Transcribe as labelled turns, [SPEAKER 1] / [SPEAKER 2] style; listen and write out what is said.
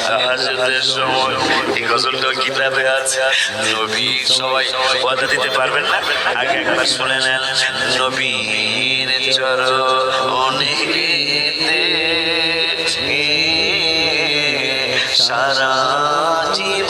[SPEAKER 1] তাহাজ্জুদের সময় এই গজলটা কিতাবে আছে। নবী সবাই ওয়াদা দিতে পারবেন না, আগে একবার শুনে নেন। নবীর চরণেতে সারা জীবন